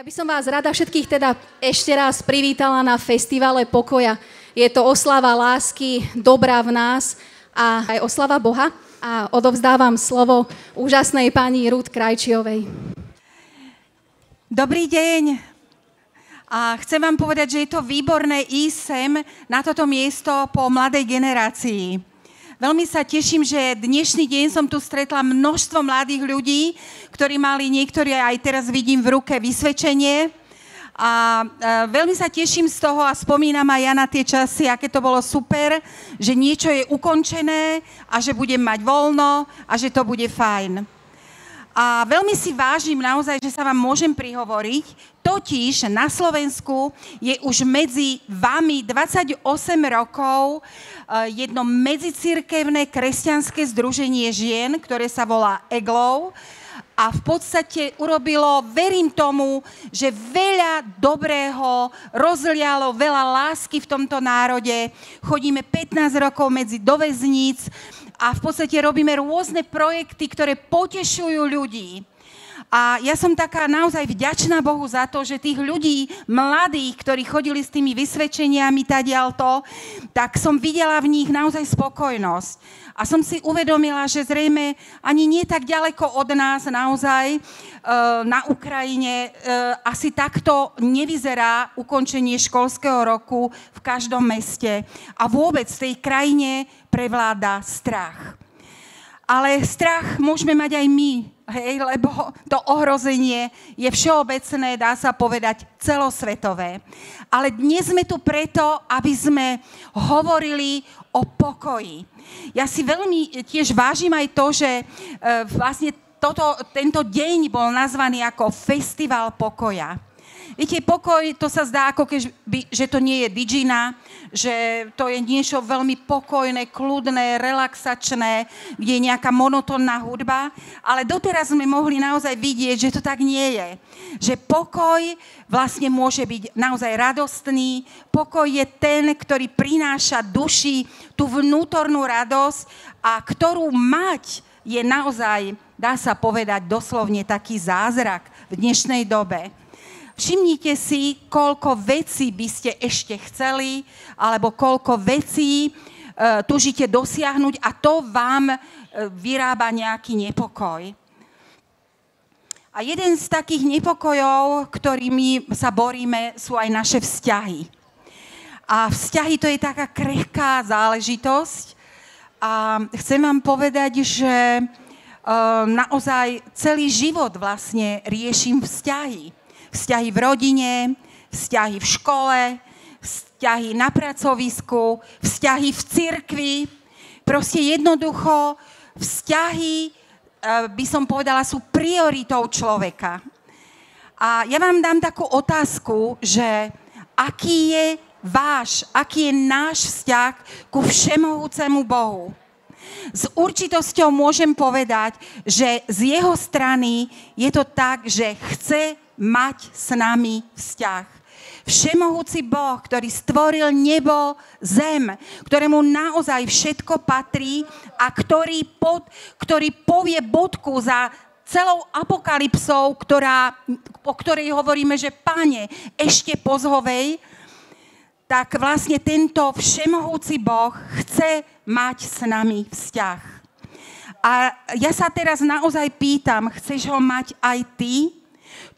Ja by som vás rada všetkých teda ešte raz privítala na festivale pokoja. Je to oslava lásky, dobrá v nás a aj oslava Boha. A odovzdávam slovo úžasnej pani Ruth Krajčiovej. Dobrý deň. A chcem vám povedať, že je to výborné ísť sem na toto miesto po mladej generácii. Veľmi sa teším, že dnešný deň som tu stretla množstvo mladých ľudí, ktorí mali niektorí, aj teraz vidím v ruke, vysvedčenie. A veľmi sa teším z toho a spomínam aj ja na tie časy, aké to bolo super, že niečo je ukončené a že budem mať voľno a že to bude fajn. A veľmi si vážim naozaj, že sa vám môžem prihovoriť, totiž na Slovensku je už medzi vami 28 rokov jedno medzicirkevné kresťanské združenie žien, ktoré sa volá EGLOW, a v podstate urobilo, verím tomu, že veľa dobrého, rozlialo veľa lásky v tomto národe. Chodíme 15 rokov do väzníc a v podstate robíme rôzne projekty, ktoré potešujú ľudí. A ja som taká naozaj vďačná Bohu za to, že tých ľudí mladých, ktorí chodili s tými vysvedčeniami tadiaľto, tak som videla v nich naozaj spokojnosť. A som si uvedomila, že zrejme ani nie tak ďaleko od nás naozaj na Ukrajine asi takto nevyzerá ukončenie školského roku v každom meste. A vôbec v tej krajine prevláda strach. Ale strach môžeme mať aj my, hej, lebo to ohrozenie je všeobecné, dá sa povedať, celosvetové. Ale dnes sme tu preto, aby sme hovorili o pokoji. Ja si veľmi tiež vážim aj to, že vlastne tento deň bol nazvaný ako Festival pokoja. Viete, pokoj, to sa zdá ako že to nie je didžina, že to je niečo veľmi pokojné, kľudné, relaxačné, kde je nejaká monotónna hudba, ale doteraz sme mohli naozaj vidieť, že to tak nie je. Že pokoj vlastne môže byť naozaj radostný, pokoj je ten, ktorý prináša duši tú vnútornú radosť a ktorú mať je naozaj, dá sa povedať, doslovne taký zázrak v dnešnej dobe. Všimnite si, koľko vecí by ste ešte chceli, alebo koľko vecí túžite dosiahnuť a to vám vyrába nejaký nepokoj. A jeden z takých nepokojov, ktorými sa boríme, sú aj naše vzťahy. A vzťahy to je taká krehká záležitosť a chcem vám povedať, že naozaj celý život vlastne riešim vzťahy. Vzťahy v rodine, vzťahy v škole, vzťahy na pracovisku, vzťahy v cirkvi. Proste jednoducho vzťahy, by som povedala, sú prioritou človeka. A ja vám dám takú otázku, že aký je náš vzťah ku všemohúcemu Bohu. S určitosťou môžem povedať, že z jeho strany je to tak, že chce mať s nami vzťah. Všemohúci Boh, ktorý stvoril nebo, zem, ktorému naozaj všetko patrí a ktorý povie bodku za celou apokalypsou, o ktorej hovoríme, že Pane, ešte pozhovej, tak vlastne tento všemohúci Boh chce mať s nami vzťah. A ja sa teraz naozaj pýtam, chceš ho mať aj ty?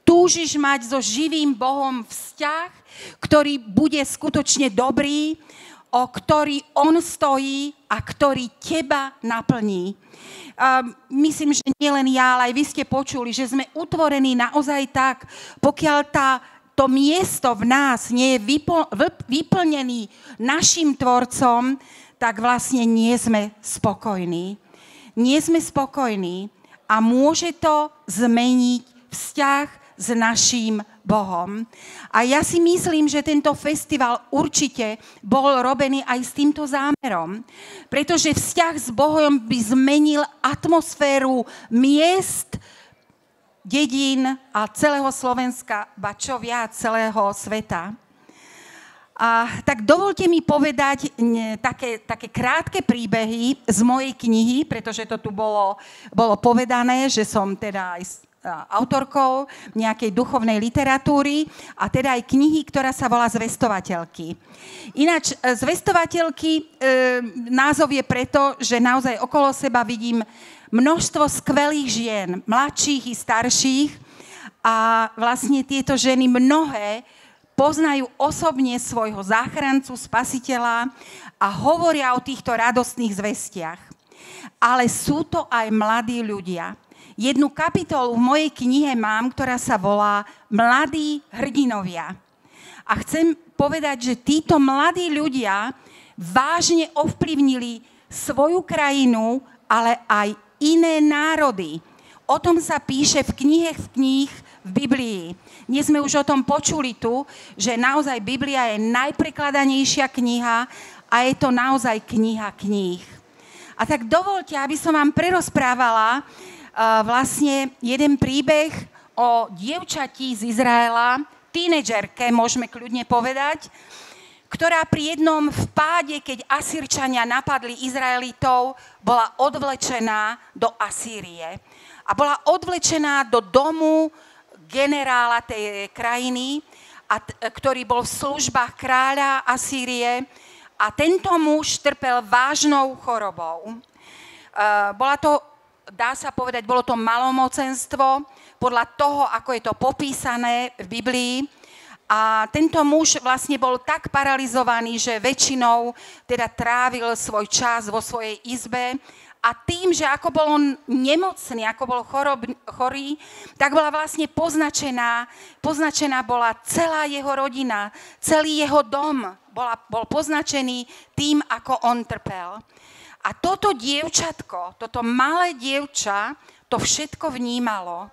Túžiš mať so živým Bohom vzťah, ktorý bude skutočne dobrý, o ktorý on stojí a ktorý teba naplní. Myslím, že nielen ja, ale aj vy ste počuli, že sme utvorení naozaj tak, pokiaľ to miesto v nás nie je vyplnený našim tvorcom, tak vlastne nie sme spokojní. Nie sme spokojní a môže to zmeniť vzťah s naším Bohom. A ja si myslím, že tento festival určite bol robený aj s týmto zámerom, pretože vzťah s Bohom by zmenil atmosféru miest, dedín a celého Slovenska, ba čo viac, celého sveta. A tak dovolte mi povedať také krátke príbehy z mojej knihy, pretože to tu bolo povedané, že som teda aj autorkou nejakej duchovnej literatúry a teda aj knihy, ktorá sa volá Zvestovateľky. Ináč, Zvestovateľky, názov je preto, že naozaj okolo seba vidím množstvo skvelých žien, mladších i starších, a vlastne tieto ženy mnohé poznajú osobne svojho záchrancu, spasiteľa a hovoria o týchto radostných zvestiach. Ale sú to aj mladí ľudia. Jednu kapitolu v mojej knihe mám, ktorá sa volá Mladí hrdinovia. A chcem povedať, že títo mladí ľudia vážne ovplyvnili svoju krajinu, ale aj iné národy. O tom sa píše v kníh v Biblii. Dnes sme už o tom počuli tu, že naozaj Biblia je najprekladanejšia kniha a je to naozaj kniha kníh. A tak dovoľte, aby som vám prerozprávala vlastne jeden príbeh o dievčati z Izraela, tínedžerke, môžeme kľudne povedať, ktorá pri jednom vpáde, keď Asýrčania napadli Izraelitov, bola odvlečená do Asýrie. A bola odvlečená do domu generála tej krajiny, ktorý bol v službách kráľa Asýrie, a tento muž trpel vážnou chorobou. Bola to, dá sa povedať, bolo to malomocenstvo, podľa toho, ako je to popísané v Biblii. A tento muž vlastne bol tak paralizovaný, že väčšinou teda trávil svoj čas vo svojej izbe. A tým, že ako bol on nemocný, ako bol chorý, tak bola vlastne poznačená bola celá jeho rodina, celý jeho dom bol poznačený tým, ako on trpel. A toto dievčatko, toto malé dievča, to všetko vnímalo.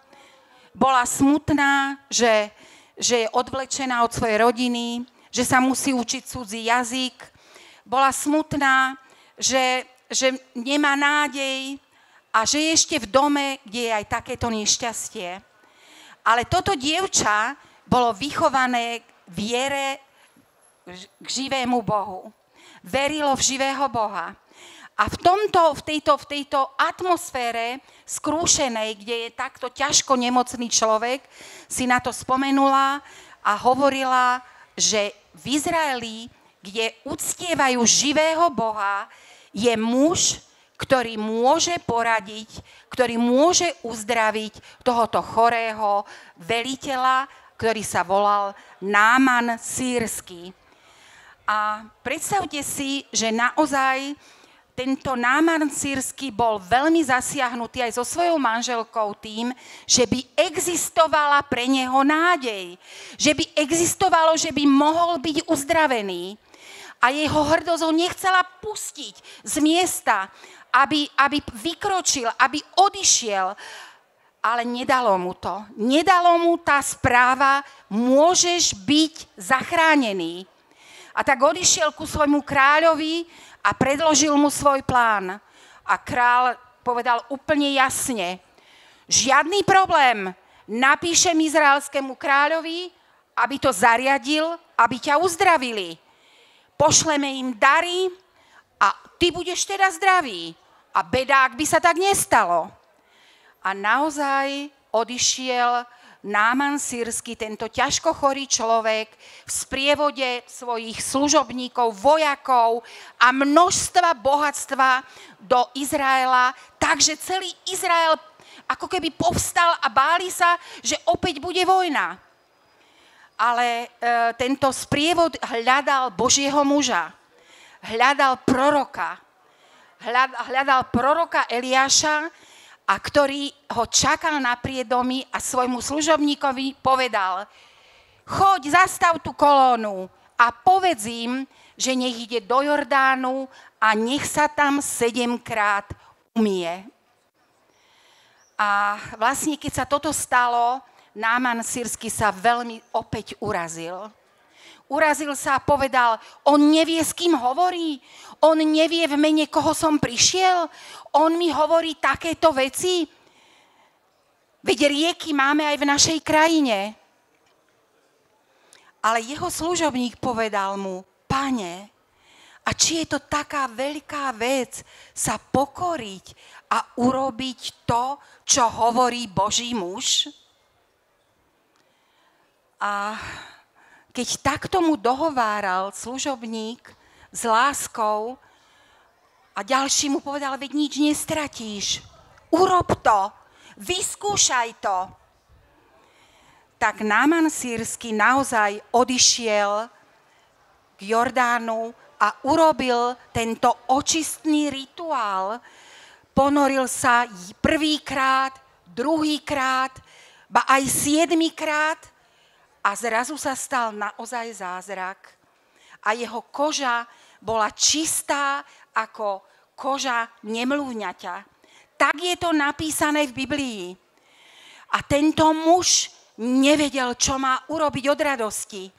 Bola smutná, že je odvlečená od svojej rodiny, že sa musí učiť cudzí jazyk. Bola smutná, že nemá nádej a že je ešte v dome, kde je aj takéto nešťastie. Ale toto dievča bolo vychované k viere k živému Bohu. Verilo v živého Boha. A v tejto atmosfére skrúšenej, kde je takto ťažko nemocný človek, si na to spomenula a hovorila, že v Izraeli, kde uctievajú živého Boha, je muž, ktorý môže poradiť, ktorý môže uzdraviť tohoto chorého veliteľa, ktorý sa volal Náman Sýrsky. A predstavte si, že naozaj tento Náman Sýrsky bol veľmi zasiahnutý aj so svojou manželkou tým, že by existovala pre neho nádej. Že by existovalo, že by mohol byť uzdravený. A jeho hrdosť ho nechcela pustiť z miesta, aby vykročil, aby odišiel. Ale nedalo mu to. Nedalo mu tá správa, môžeš byť zachránený. A tak odišiel ku svojmu kráľovi a predložil mu svoj plán. A kráľ povedal úplne jasne, žiadny problém, napíšem izraelskému kráľovi, aby to zariadil, aby ťa uzdravili. Pošleme im dary a ty budeš teda zdravý. A beda, ak by sa tak nestalo. A naozaj odišiel Náman Sýrsky, tento ťažko chorý človek, v sprievode svojich služobníkov, vojakov a množstva bohatstva do Izraela, takže celý Izrael ako keby povstal a báli sa, že opäť bude vojna. Ale tento sprievod hľadal Božieho muža, hľadal proroka Eliáša, a ktorý ho čakal na priedomi a svojmu služobníkovi povedal, choď, zastav tú kolónu a povedz im, že nech ide do Jordánu a nech sa tam 7-krát umie. A vlastne, keď sa toto stalo, Náman Sýrsky sa veľmi opäť urazil. Urazil sa a povedal, on nevie, s kým hovorí, on nevie, v mene koho som prišiel, on mi hovorí takéto veci. Veď rieky máme aj v našej krajine. Ale jeho služobník povedal mu, Pane, A či je to taká veľká vec sa pokoriť a urobiť to, čo hovorí Boží muž? A keď takto mu dohováral služobník s láskou a ďalší mu povedal, veď nič nestratíš, urob to, vyskúšaj to. Tak Náman sírsky naozaj odišiel k Jordánu a urobil tento očistný rituál. Ponoril sa prvýkrát, druhýkrát, ba aj 7-krát a zrazu sa stal naozaj zázrak. A jeho koža bola čistá ako koža nemluvňaťa. Tak je to napísané v Biblii. A tento muž nevedel, čo má urobiť od radosti.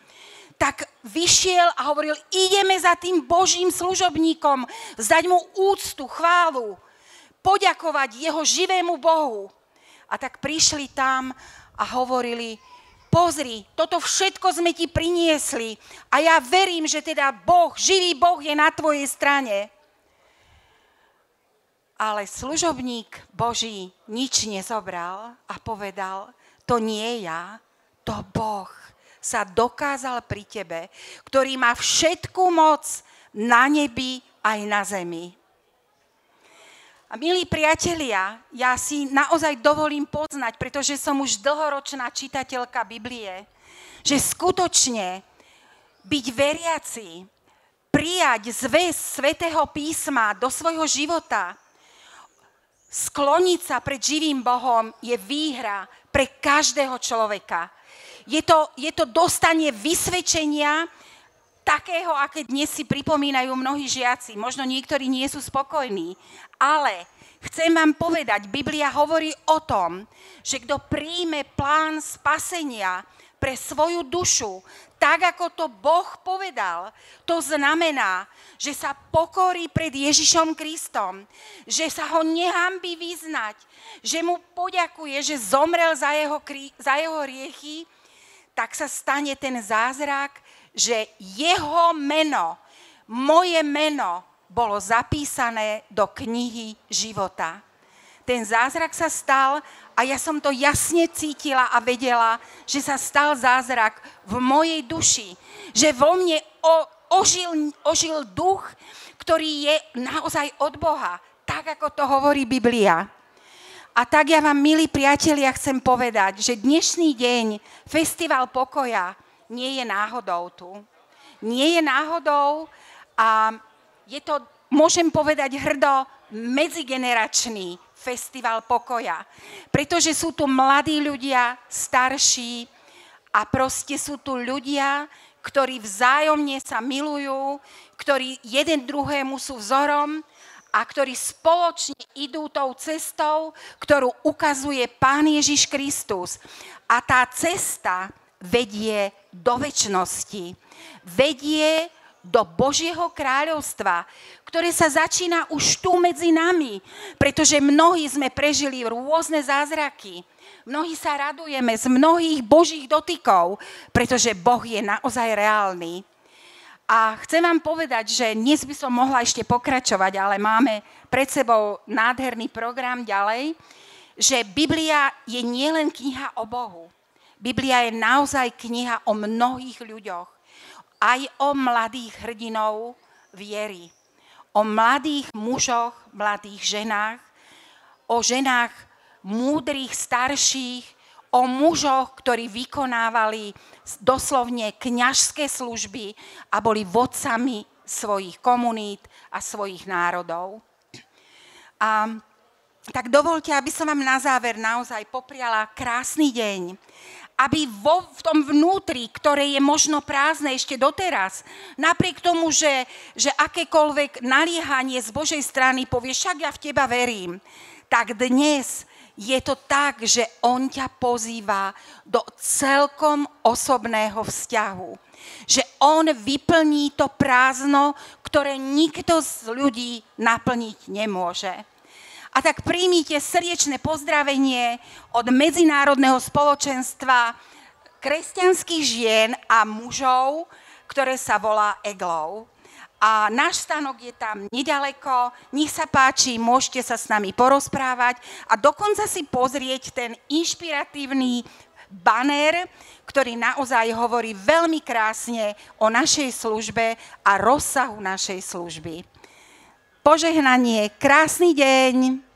Tak vyšiel a hovoril, ideme za tým Božím služobníkom, zdať mu úctu, chválu, poďakovať jeho živému Bohu. A tak prišli tam a hovorili, pozri, toto všetko sme ti priniesli a ja verím, že teda Boh, živý Boh je na tvojej strane. Ale služobník Boží nič nezobral a povedal, to nie ja, to Boh sa dokázal pri tebe, ktorý má všetku moc na nebi aj na zemi. A milí priatelia, ja si naozaj dovolím poznať, pretože som už dlhoročná čitateľka Biblie, že skutočne byť veriaci, prijať zväz Svätého písma do svojho života, skloniť sa pred živým Bohom je výhra pre každého človeka. Je to dostanie vysvedčenia takého, aké dnes si pripomínajú mnohí žiaci. Možno niektorí nie sú spokojní, ale chcem vám povedať, Biblia hovorí o tom, že kto príjme plán spasenia pre svoju dušu, tak ako to Boh povedal, to znamená, že sa pokorí pred Ježišom Kristom, že sa ho nehanbí vyznať, že mu poďakuje, že zomrel za jeho hriechy, tak sa stane ten zázrak, že jeho meno, moje meno, bolo zapísané do knihy života. Ten zázrak sa stal a ja som to jasne cítila a vedela, že sa stal zázrak v mojej duši. Že vo mne ožil duch, ktorý je naozaj od Boha, tak ako to hovorí Biblia. A tak ja vám, milí priatelia, chcem povedať, že dnešný deň, Festival pokoja, nie je náhodou tu. Nie je náhodou a je to, môžem povedať hrdo, medzigeneračný Festival pokoja. Pretože sú tu mladí ľudia, starší a proste sú tu ľudia, ktorí vzájomne sa milujú, ktorí jeden druhému sú vzorom a ktorí spoločne idú tou cestou, ktorú ukazuje Pán Ježiš Kristus. A tá cesta vedie do večnosti. Vedie do Božieho kráľovstva, ktoré sa začína už tu medzi nami, pretože mnohí sme prežili rôzne zázraky. Mnohí sa radujeme z mnohých Božích dotykov, pretože Boh je naozaj reálny. A chcem vám povedať, že dnes by som mohla ešte pokračovať, ale máme pred sebou nádherný program ďalej, že Biblia je nielen kniha o Bohu. Biblia je naozaj kniha o mnohých ľuďoch. Aj o mladých hrdinov viery. O mladých mužoch, mladých ženách, o ženách múdrych, starších, o mužoch, ktorí vykonávali doslovne kňažské služby a boli vodcami svojich komunít a svojich národov. A tak dovoľte, aby som vám na záver naozaj popriala krásny deň, aby v tom vnútri, ktoré je možno prázdne ešte doteraz, napriek tomu, že akékoľvek naliehanie z Božej strany povie, však ja v teba verím, tak dnes je to tak, že on ťa pozýva do celkom osobného vzťahu. Že on vyplní to prázdno, ktoré nikto z ľudí naplniť nemôže. A tak príjmite srdečné pozdravenie od Medzinárodného spoločenstva kresťanských žien a mužov, ktoré sa volá EGLOW. a náš stánok je tam nedaleko. Nech sa páči, môžete sa s nami porozprávať a dokonca si pozrieť ten inšpiratívny banner, ktorý naozaj hovorí veľmi krásne o našej službe a rozsahu našej služby. Požehnanie, krásny deň.